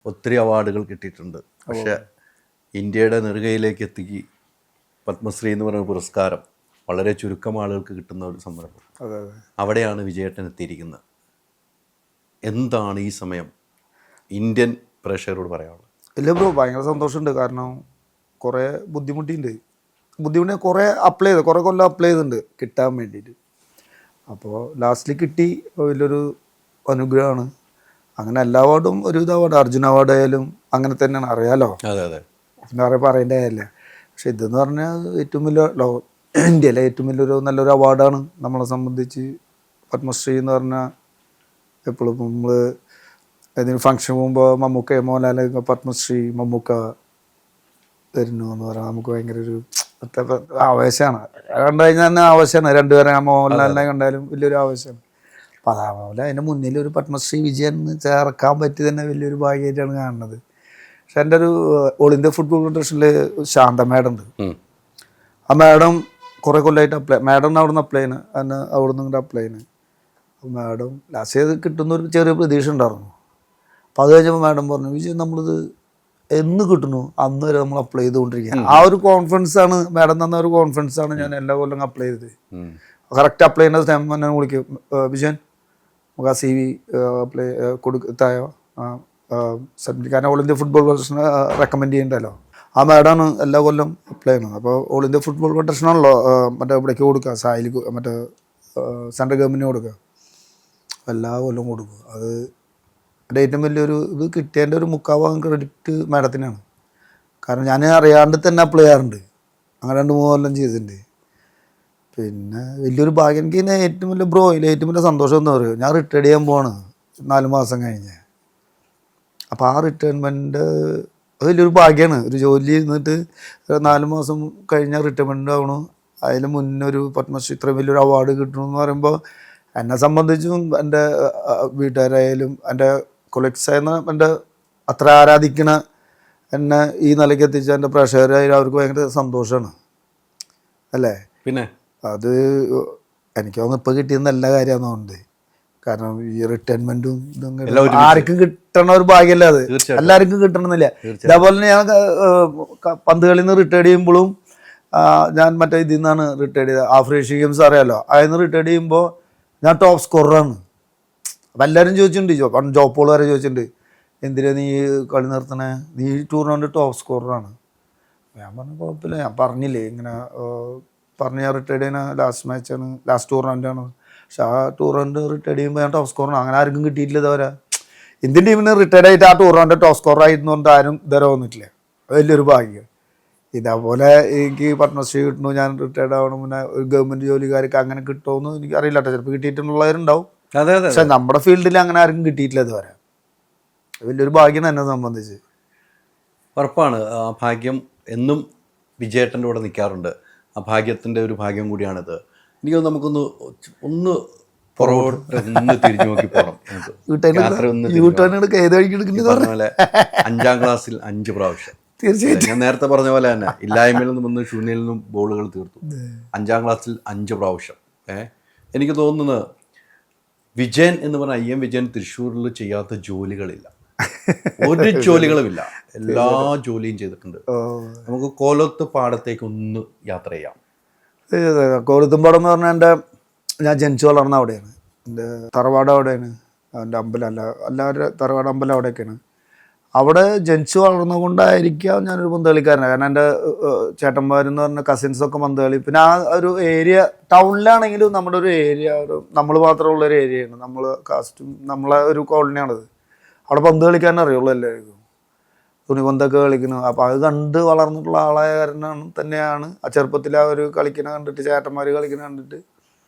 ഒത്തിരി അവാർഡുകൾ കിട്ടിയിട്ടുണ്ട്. പക്ഷേ ഇന്ത്യയുടെ നെറുകയിലേക്ക് എത്തിക്കി പത്മശ്രീ എന്ന് പറയുന്ന പുരസ്കാരം വളരെ ചുരുക്കം ആളുകൾക്ക് കിട്ടുന്ന ഒരു സംരംഭം. അവിടെയാണ് വിജയേട്ടൻ എത്തിയിരിക്കുന്നത്. എന്താണ് ഈ സമയം ഇന്ത്യൻ പ്രേക്ഷകരോട് പറയാനുള്ളത്? ഇല്ല ബ്രോ, ഭയങ്കര സന്തോഷമുണ്ട്. കാരണം കുറേ ബുദ്ധിമുട്ടിയുണ്ട്. കുറേ അപ്ലൈ ചെയ്ത് കുറേ കൊല്ലം അപ്ലൈ ചെയ്തിട്ടുണ്ട് കിട്ടാൻ വേണ്ടിയിട്ട്. അപ്പോൾ ലാസ്റ്റിൽ കിട്ടി. വലിയൊരു അനുഗ്രഹമാണ്. അങ്ങനെ എല്ലാ അവാർഡും ഒരുവിധ അവാർഡ്, അർജുന അവാർഡ് ആയാലും അങ്ങനെ തന്നെയാണ്, അറിയാലോ. അതെ അതെ, വേറെ പറയേണ്ട കാര്യമില്ല. പക്ഷെ ഇതെന്ന് പറഞ്ഞാൽ ഏറ്റവും വലിയ ഇന്ത്യയിലെ ഏറ്റവും വലിയൊരു നല്ലൊരു അവാർഡാണ് നമ്മളെ സംബന്ധിച്ച്. പത്മശ്രീ എന്ന് പറഞ്ഞാൽ എപ്പോഴും നമ്മൾ ഏതെങ്കിലും ഫംഗ്ഷൻ പോകുമ്പോൾ മമ്മൂക്ക മോഹൻലാൽ പത്മശ്രീ മമ്മൂക്ക തരുന്നു എന്ന് പറഞ്ഞാൽ നമുക്ക് ഭയങ്കര ഒരു ആവേശമാണ്. കണ്ടു കഴിഞ്ഞാൽ തന്നെ ആവേശമാണ്. രണ്ടുപേരെ മോഹൻലാലിനെ കണ്ടാലും വലിയൊരു ആവേശമാണ്. അപ്പം അതേപോലെ അതിൻ്റെ മുന്നിൽ ഒരു പത്മശ്രീ വിജയൻ ചേർക്കാൻ പറ്റി തന്നെ വലിയൊരു ഭാഗ്യമായിട്ടാണ് കാണുന്നത്. പക്ഷെ എൻ്റെ ഒരു ഓൾ ഇന്ത്യ ഫുട്ബോൾ ഫെഡറേഷനിൽ ശാന്ത മാഡം ഉണ്ട്. ആ മാഡം കുറേ കൊല്ലമായിട്ട് മാഡം അവിടെ നിന്ന് അപ്ലൈ ചെയ്യുന്നത്, അതിന് അവിടെ നിന്ന് ഇങ്ങോട്ട് അപ്ലൈ ചെയ്യുന്നത്. അപ്പോൾ മാഡം ലാസ്റ്റ് ചെയ്ത് കിട്ടുന്ന ഒരു ചെറിയ പ്രതീക്ഷ ഉണ്ടായിരുന്നു. അപ്പോൾ അത് കഴിഞ്ഞപ്പോൾ മാഡം പറഞ്ഞു, വിജയ് നമ്മളിത് എന്ന് കിട്ടുന്നു അന്ന് വരെ നമ്മൾ അപ്ലൈ ചെയ്തുകൊണ്ടിരിക്കുക. ആ ഒരു കോൺഫിഡൻസ് ആണ് മാഡം തന്ന ഒരു കോൺഫിഡൻസ് ആണ് ഞാൻ എല്ലാ കൊല്ലം അപ്ലൈ ചെയ്തത്. കറക്റ്റ് അപ്ലൈ ചെയ്യുന്ന ടൈം ഞാൻ വിളിക്കും, വിജയൻ നമുക്ക് ആ CV അപ്ലൈ കൊടുത്തായോ സബ്മിറ്റ്. കാരണം ഓൾ ഇന്ത്യ ഫുട്ബോൾ ഫെഡറേഷനെ റെക്കമെൻഡ് ചെയ്യണ്ടല്ലോ. ആ മാഡമാണ് എല്ലാ കൊല്ലം അപ്ലൈ ചെയ്യുന്നത്. അപ്പോൾ ഓൾ ഇന്ത്യ ഫുട്ബോൾ ഫെഡറേഷനാണല്ലോ മറ്റേ ഇവിടേക്ക് കൊടുക്കുക, സായിൽ മറ്റേ സെൻട്രൽ ഗവൺമെൻറ്റിന് കൊടുക്കുക, എല്ലാ കൊല്ലം കൊടുക്കുക. അത് എൻ്റെ ഏറ്റവും വലിയൊരു ഇത് കിട്ടിയതിൻ്റെ ഒരു 3/4 ക്രെഡിറ്റ് മാഡത്തിനാണ്. കാരണം ഞാൻ അറിയാണ്ട് തന്നെ അപ്ലൈ ചെയ്യാറുണ്ട്. അങ്ങനെ 2-3 കൊല്ലം ചെയ്തിട്ടുണ്ട്. പിന്നെ വലിയൊരു ഭാഗ്യം എനിക്ക് തന്നെ ഏറ്റവും വലിയ ബ്രോയിൽ ഏറ്റവും വലിയ സന്തോഷം എന്ന് പറയുക, ഞാൻ റിട്ടയർഡ് ചെയ്യാൻ പോവാണ് 4 മാസം കഴിഞ്ഞ്. അപ്പോൾ ആ റിട്ടയർമെൻറ്റ് അത് വലിയൊരു ഭാഗ്യമാണ്. ഒരു ജോലി ഇരുന്നിട്ട് 4 മാസം കഴിഞ്ഞാൽ റിട്ടയർമെൻ്റ് ആവണു. അതിന് മുന്നേ ഒരു പത്മശ്രീ ഇത്രയും വലിയൊരു അവാർഡ് കിട്ടണമെന്ന് പറയുമ്പോൾ എന്നെ സംബന്ധിച്ചും എൻ്റെ വീട്ടുകാരായാലും എൻ്റെ കൊളീഗ്സായിരുന്ന എൻ്റെ അത്ര ആരാധിക്കണ എന്നെ ഈ നിലയ്ക്ക് എത്തിച്ച എൻ്റെ പ്രേക്ഷകരായാലും അവർക്ക് ഭയങ്കര സന്തോഷമാണ് അല്ലേ. പിന്നെ അത് എനിക്ക് തോന്നുന്നു ഇപ്പോൾ കിട്ടിയ നല്ല കാര്യമാണെന്നുണ്ട്. കാരണം ഈ റിട്ടയർമെൻറ്റും ഇതും ആർക്കും കിട്ടണ ഒരു ഭാഗ്യമല്ല, അത് എല്ലാവർക്കും കിട്ടണമെന്നില്ല. ഇതേപോലെ തന്നെ ഞാൻ പന്ത് കളിയിൽ നിന്ന് റിട്ടയർഡ് ചെയ്യുമ്പോഴും ഞാൻ മറ്റേ ഇതിൽ നിന്നാണ് റിട്ടയർഡ് ചെയ്തത്. ആഫ്രിക്കൻ ഗെയിംസ് അറിയാമല്ലോ, അതിൽ നിന്ന് റിട്ടയർഡ് ചെയ്യുമ്പോൾ ഞാൻ ടോപ്പ് സ്കോററാണ്. അപ്പം എല്ലാവരും ചോദിച്ചിട്ടുണ്ട്, ജോപ്പോൾ വരെ ചോദിച്ചിട്ടുണ്ട്, എന്തിനാ നീ കളി നിർത്തണേ, നീ ടൂർണമെൻറ്റ് ടോപ്പ് സ്കോററാണ്. ഞാൻ പറഞ്ഞു കുഴപ്പമില്ല, ഞാൻ പറഞ്ഞില്ലേ ഇങ്ങനെ പറഞ്ഞ് ഞാൻ റിട്ടയർഡ് ചെയ്യുന്ന ലാസ്റ്റ് മാച്ചാണ്, ലാസ്റ്റ് ടൂർണമെൻറ്റാണ്. പക്ഷെ ആ ടൂർണമെൻറ്റ് റിട്ടയർഡ് ചെയ്യുമ്പോൾ ഞാൻ ടോപ്പ് സ്കോറാണ്. അങ്ങനെ ആർക്കും കിട്ടിയിട്ടില്ല ഇതുവരെ. ഇന്ത്യൻ ടീമിന് റിട്ടയർഡ് ആയിട്ട് ആ ടൂർണമെൻറ്റ് ടോപ്പ് സ്കോറായിരുന്നു കൊണ്ട് ആരും ഇതുവരെ വന്നിട്ടില്ല. വലിയൊരു ഭാഗ്യം. ഇതേപോലെ എനിക്ക് പത്മശ്രീ കിട്ടണു, ഞാൻ റിട്ടയർഡ് ആവണം, പിന്നെ ഒരു ഗവൺമെൻറ് ജോലിക്കാർക്ക് അങ്ങനെ കിട്ടുമെന്ന് എനിക്ക് അറിയില്ല കേട്ടോ. ചിലപ്പോൾ കിട്ടിയിട്ടുള്ളവരുണ്ടാവും. അതെ അതെ, പക്ഷെ നമ്മുടെ ഫീൽഡിൽ അങ്ങനെ ആർക്കും കിട്ടിയിട്ടില്ല ഇതുവരെ. വലിയൊരു ഭാഗ്യം എന്നെ സംബന്ധിച്ച്. ഉറപ്പാണ്. ആ ഭാഗ്യം എന്നും വിജയേട്ടൻ്റെ കൂടെ നിൽക്കാറുണ്ട്. ആ ഭാഗ്യത്തിൻ്റെ ഒരു ഭാഗ്യം കൂടിയാണിത്. എനിക്ക് നമുക്കൊന്ന് പുറകോട്ട് തിരിഞ്ഞു നോക്കി പോകണം. പറഞ്ഞ പോലെ 5ാം ക്ലാസ്സിൽ 5 പ്രാവശ്യം, തീർച്ചയായിട്ടും ഞാൻ നേരത്തെ പറഞ്ഞ പോലെ തന്നെ ഇല്ലായ്മയിൽ നിന്നും വന്ന് ശൂന്യയിൽ നിന്നും ബോളുകൾ തീർത്തു. 5ാം ക്ലാസ്സിൽ 5 പ്രാവശ്യം. എനിക്ക് തോന്നുന്നത് വിജയൻ എന്ന് പറഞ്ഞാൽ IM വിജയൻ തൃശ്ശൂരിൽ ചെയ്യാത്ത ജോലികളില്ല, ഒരു ജോലികളുമില്ല. എല്ലാ ജോലിയും ചെയ്തിട്ടുണ്ട്. നമുക്ക് കോലത്ത് പാടത്തേക്ക് ഒന്ന് യാത്ര ചെയ്യാം. കോലത്തുംപാടം എന്ന് പറഞ്ഞാൽ ഞാൻ ജനിച്ചു വളർന്ന അവിടെയാണ്. എൻ്റെ തറവാട് അവിടെയാണ്. എൻ്റെ അമ്പലം എല്ലാവരുടെ തറവാട് അമ്പലം അവിടെയൊക്കെയാണ്. അവിടെ ജനിച്ചു വളർന്നത് കൊണ്ടായിരിക്കാം ഞാനൊരു പന്ത് കളിക്കാരനാണ്. കാരണം എൻ്റെ ചേട്ടന്മാരെന്ന് പറഞ്ഞ കസിൻസൊക്കെ പന്ത് കളി. പിന്നെ ആ ഒരു ഏരിയ ടൗണിലാണെങ്കിലും നമ്മുടെ ഒരു ഏരിയ, നമ്മൾ മാത്രമുള്ളൊരു ഏരിയയാണ്. നമ്മൾ കാസ്റ്റും നമ്മളെ ഒരു കോളനിയാണത്. അവിടെ പന്ത് കളിക്കാൻ അറിയുള്ളൂ എല്ലാവർക്കും, തുണിപന്തൊക്കെ കളിക്കുന്നു. അപ്പോൾ അത് കണ്ട് വളർന്നിട്ടുള്ള ആളായ കാരണമാണ് തന്നെയാണ് ആ ചെറുപ്പത്തിൽ ആ ഒരു കളിക്കണ കണ്ടിട്ട്, ചേട്ടന്മാർ കളിക്കണ കണ്ടിട്ട്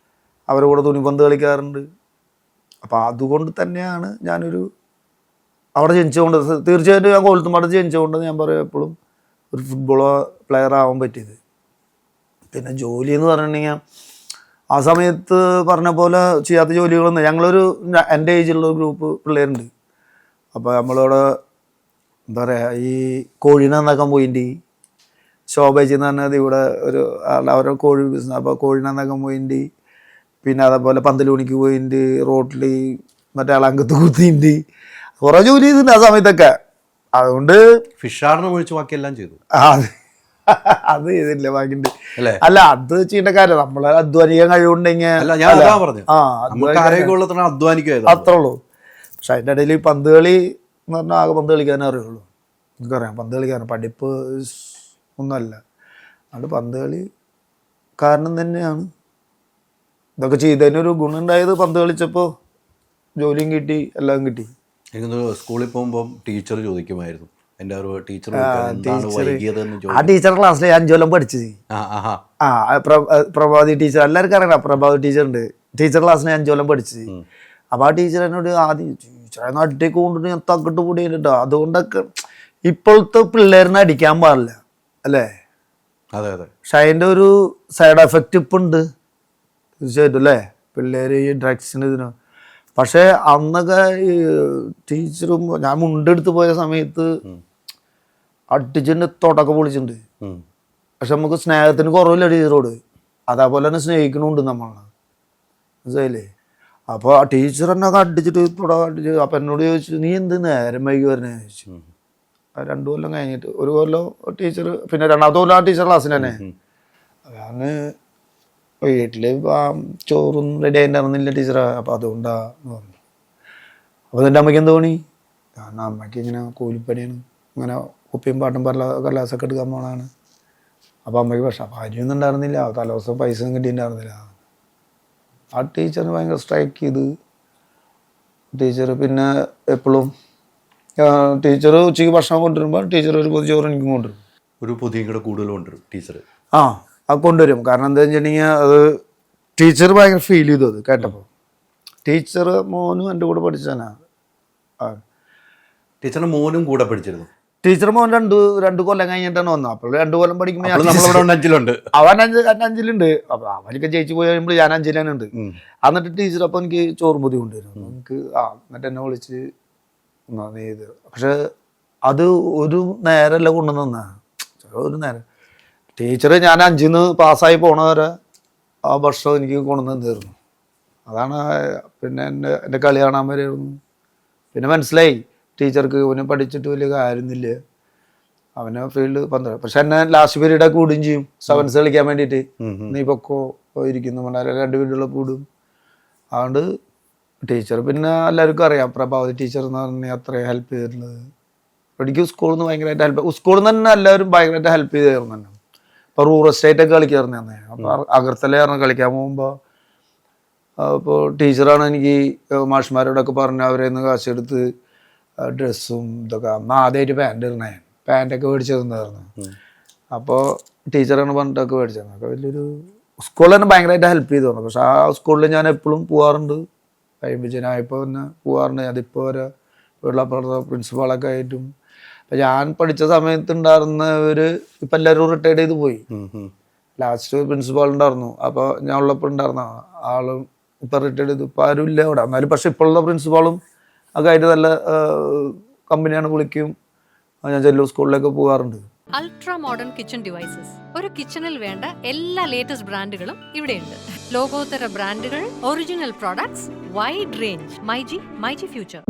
അവരുടെ കൂടെ തുണിപന്ത് കളിക്കാറുണ്ട്. അപ്പോൾ അതുകൊണ്ട് തന്നെയാണ് ഞാനൊരു അവിടെ ജനിച്ചുകൊണ്ട്, തീർച്ചയായിട്ടും ഞാൻ കോലത്തുംപാടത്ത് ജനിച്ചുകൊണ്ട് ഞാൻ പറയും എപ്പോഴും ഒരു ഫുട്ബോൾ പ്ലെയർ ആവാൻ പറ്റിയത്. പിന്നെ ജോലി എന്ന് പറഞ്ഞിട്ടുണ്ടെങ്കിൽ ആ സമയത്ത് പറഞ്ഞ പോലെ ചെയ്യാത്ത ജോലികളൊന്നും, ഞങ്ങളൊരു എൻ്റെ ഏജിലുള്ള ഒരു ഗ്രൂപ്പ് പിള്ളേരുണ്ട്. അപ്പോൾ നമ്മളവിടെ എന്താ പറയുക, ഈ കോഴീനെ നന്നാക്കാൻ പോയിട്ടുണ്ട്. ശോഭേച്ചി എന്ന് പറഞ്ഞത് ഇവിടെ ഒരു അവരുടെ കോഴി ബിസിനസ്. അപ്പോൾ കോഴീനെ നന്നാക്കാൻ പോയിട്ടുണ്ട്. പിന്നെ അതേപോലെ പന്തലൂണിക്ക് പോയിട്ടുണ്ട്, റോട്ടിൽ മറ്റേ അളങ്കത്ത് കുത്തിയിട്ടുണ്ട്. കുറേ ജോലി ചെയ്തിട്ടുണ്ട് ആ സമയത്തൊക്കെ. അതുകൊണ്ട് ഫിഷാറിനെ ഒഴിച്ച് ബാക്കിയെല്ലാം ചെയ്തു. അത് ചെയ്തില്ല ബാക്കിണ്ട് അല്ലേ? അല്ല അത് ചെയ്യേണ്ട കാര്യം നമ്മളെ അധ്വാനിക്കാൻ കഴിവുണ്ടെങ്കിൽ അല്ല ഞാൻ അതാ പറഞ്ഞു, നമുക്ക് ആരോഗ്യമുള്ളത്ര അധ്വാനിക്കുക അത്രേ ഉള്ളൂ. പക്ഷെ അതിൻ്റെ ഇടയിൽ പന്ത് കളി എന്ന് പറഞ്ഞാൽ ആകെ പന്ത് കളിക്കാനേ അറിയുള്ളൂ. എനിക്കറിയാം പന്ത് കളിക്കാനും പഠിപ്പ് ഒന്നുമല്ല. അതുകൊണ്ട് പന്ത് കളി കാരണം തന്നെയാണ് ഇതൊക്കെ ചെയ്തതിനൊരു ഗുണമുണ്ടായത്. പന്ത് കളിച്ചപ്പോൾ ജോലിയും കിട്ടി, എല്ലാം കിട്ടി. എനിക്ക് സ്കൂളിൽ പോകുമ്പോൾ ടീച്ചർ ചോദിക്കുമായിരുന്നു, എൻ്റെ ഒരു ടീച്ചർ വൈകിയതെന്ന് ചോദിച്ചു. ആ ടീച്ചറുടെ ക്ലാസ്സിൽ ഞാൻ 5 കൊല്ലം പഠിച്ചത്. പ്രഭാതി ടീച്ചർ എല്ലാവർക്കും അറിയണം. പ്രഭാതി ടീച്ചറുണ്ട്, ടീച്ചർ ക്ലാസ്സിൽ 5 കൊല്ലം പഠിച്ചത്. അപ്പോൾ ആ ടീച്ചർ എന്നോട് ആദ്യം ടീച്ചറെ നാട്ടിലേക്ക് കൊണ്ടിട്ട് ഞാൻ തക്കിട്ട് കൂടി കേട്ടോ. അതുകൊണ്ടൊക്കെ ഇപ്പോഴത്തെ പിള്ളേരിനെ അടിക്കാൻ പാടില്ല അല്ലേ? അതെ അതെ. പക്ഷെ അതിൻ്റെ ഒരു സൈഡ് എഫക്റ്റ് ഇപ്പം ഉണ്ട് തീർച്ചയായിട്ടും അല്ലേ, പിള്ളേർ ഈ ഡ്രഗ്സിന് ഇതിന്. പക്ഷേ അന്നൊക്കെ ഈ ടീച്ചറും ഞാൻ മുണ്ടെടുത്ത് പോയ സമയത്ത് അടിച്ചിട്ട് തൊടൊക്കെ പൊളിച്ചിട്ടുണ്ട്. പക്ഷെ നമുക്ക് സ്നേഹത്തിന് കുറവില്ല ടീച്ചറോട്, അതേപോലെ തന്നെ സ്നേഹിക്കണമുണ്ട് നമ്മളെ, മനസ്സിലായില്ലേ? അപ്പോൾ ആ ടീച്ചർ എന്നെ അടിച്ചിട്ട് അടിച്ച്. അപ്പം എന്നോട് ചോദിച്ചു, നീ എന്ത് നേരം വൈകി വരണേ ചോദിച്ചു. 2 കൊല്ലം കഴിഞ്ഞിട്ട്, 1 കൊല്ലം ടീച്ചർ, പിന്നെ 2ാമത്തെ കൊല്ലം ആ ടീച്ചർ ക്ലാസ്സിന് തന്നെ. ഞാൻ വീട്ടിൽ ചോറും റെഡി ആയിട്ടുണ്ടായിരുന്നില്ല ടീച്ചറാ, അപ്പോൾ അതുകൊണ്ടാന്ന് പറഞ്ഞു. അപ്പോൾ എൻ്റെ അമ്മയ്ക്ക് എന്ത് തോന്നി? കാരണം അമ്മയ്ക്ക് ഇങ്ങനെ കൂലിപ്പണിയാണ്, ഇങ്ങനെ കുപ്പിയും പാട്ടും കല്ലാസൊക്കെ എടുക്കാൻ പോണാണ്. അപ്പോൾ അമ്മയ്ക്ക് പക്ഷെ ഭാര്യമൊന്നും ഉണ്ടായിരുന്നില്ല, തലേദിവസം പൈസ ഒന്നും കിട്ടിയിട്ടുണ്ടായിരുന്നില്ല. ആ ടീച്ചറിന് ഭയങ്കര സ്ട്രൈക്ക് ചെയ്ത് ടീച്ചർ. പിന്നെ എപ്പോഴും ടീച്ചർ ഉച്ചയ്ക്ക് ഭക്ഷണം കൊണ്ടുവരുമ്പോൾ ടീച്ചർ ഒരു പൊതി ചോറ് എനിക്കും കൊണ്ടുവരും, ഒരു പൊതിയും കൂടെ കൂടുതൽ കൊണ്ടുവരും ടീച്ചർ. അത് കൊണ്ടുവരും. കാരണം എന്താ വെച്ചിട്ടുണ്ടെങ്കിൽ അത് ടീച്ചർ ഭയങ്കര ഫീൽ ചെയ്തു അത് കേട്ടപ്പോൾ. ടീച്ചർ മോനും എൻ്റെ കൂടെ പഠിച്ചാനാ. ടീച്ചറിന്റെ മോനും കൂടെ പഠിച്ചിരുന്നു. ടീച്ചർ മോൻ രണ്ട് കൊല്ലം കഴിഞ്ഞിട്ടാണ് വന്നത്. അപ്പോൾ 2 കൊല്ലം പഠിക്കുമ്പോൾ അവൻ 5ലുണ്ട്. അപ്പോൾ അവനൊക്കെ ജയിച്ചു പോയി കഴിയുമ്പോൾ ഞാൻ 5ലുണ്ട്. എന്നിട്ട് ടീച്ചർ അപ്പോൾ എനിക്ക് ചോറും പൊതി കൊണ്ടുവരും. എനിക്ക് എന്നിട്ട് എന്നെ വിളിച്ച് ഇത്. പക്ഷെ അത് ഒരു നേരമല്ല കൊണ്ടുവന്നാ, ഒരു നേരം. ടീച്ചർ ഞാൻ 5ന്ന് പാസ്സായി പോണ വരെ ആ വർഷം എനിക്ക് കൊണ്ടുവന്ന് തീർന്നു. അതാണ്. പിന്നെ എൻ്റെ കളി കാണാൻ വരെയായിരുന്നു. പിന്നെ മനസ്സിലായി ടീച്ചർക്ക് ഇവനെ പഠിച്ചിട്ട് വലിയ കാര്യമൊന്നുമില്ല, അവനെ ഫീൽഡ് 12. പക്ഷെ എന്നെ ലാസ്റ്റ് പീരീഡൊക്കെ കൂടുകയും ചെയ്യും, 7സ് കളിക്കാൻ വേണ്ടിയിട്ട്. നീ പൊക്കോ ഇരിക്കുന്നു പറഞ്ഞാൽ 2 പീരീഡുള്ള കൂടും. അതുകൊണ്ട് ടീച്ചർ പിന്നെ എല്ലാവർക്കും അറിയാം, പ്രഭാവതി ടീച്ചർ എന്ന് പറഞ്ഞാൽ അത്രയും ഹെൽപ്പ് ചെയ്തിട്ടുള്ളത്. എനിക്ക് സ്കൂളിൽ നിന്ന് ഭയങ്കരമായിട്ട് ഹെൽപ്പ്, സ്കൂളിൽ നിന്ന് തന്നെ എല്ലാവരും ഭയങ്കരമായിട്ട് ഹെൽപ്പ് ചെയ്തായിരുന്നു തന്നെ. ഇപ്പോൾ റൂറൽ സ്റ്റേറ്റൊക്കെ കളിക്കാറുണ്ട് തന്നെ. അപ്പോൾ അഗർത്തലയായിരുന്നു കളിക്കാൻ പോകുമ്പോൾ. അപ്പോൾ ടീച്ചറാണ് എനിക്ക് മാഷ്മാരോടൊക്കെ പറഞ്ഞ് അവരെ നിന്ന് കാശെടുത്ത് ഡ്രസ്സും ഇതൊക്കെ. അന്ന് ആദ്യമായിട്ട് പാൻറ്റൊക്കെ മേടിച്ചു തന്നായിരുന്നു. അപ്പോൾ ടീച്ചറാണ് പറഞ്ഞിട്ടൊക്കെ മേടിച്ചത്. അപ്പോൾ വലിയൊരു സ്കൂളിൽ തന്നെ ഭയങ്കരമായിട്ട് ഹെൽപ്പ് ചെയ്തു തന്നു. പക്ഷെ ആ സ്കൂളിൽ ഞാൻ എപ്പോഴും പോകാറുണ്ട്. കഴിയുമ്പോൾ ഞാൻ ഇപ്പോൾ തന്നെ പോകാറുണ്ട്. അതിപ്പോൾ വരെ വീട്ടിലപ്പുറത്തെ പ്രിൻസിപ്പാളൊക്കെ ആയിട്ടും. അപ്പം ഞാൻ പഠിച്ച സമയത്ത് ഉണ്ടായിരുന്നവർ ഇപ്പം എല്ലാവരും റിട്ടയർഡ് ചെയ്ത് പോയി. ലാസ്റ്റ് പ്രിൻസിപ്പാൾ ഉണ്ടായിരുന്നു, അപ്പോൾ ഞാൻ ഉള്ളപ്പോൾ ഉണ്ടായിരുന്ന ആളും ഇപ്പം റിട്ടയർഡ് ചെയ്തു. ഇപ്പം ആരും ഇല്ല അവിടെ. എന്നാലും പക്ഷെ ഇപ്പോഴുള്ള പ്രിൻസിപ്പാളും ഒക്കെ ആയിട്ട് നല്ല കമ്പനിയാണ്, വിളിക്കും. ഞാൻ ചെല്ലൂർ സ്കൂളിലേക്ക് പോകാറുണ്ട്. Ultra modern kitchen devices. ഒരു കിച്ചണിൽ വേണ്ട എല്ലാ ലേറ്റസ്റ്റ് ബ്രാൻഡുകളും ഇവിടെയുണ്ട്. ലോകോത്തര ബ്രാൻഡുകൾ, original products, wide range. MyG future.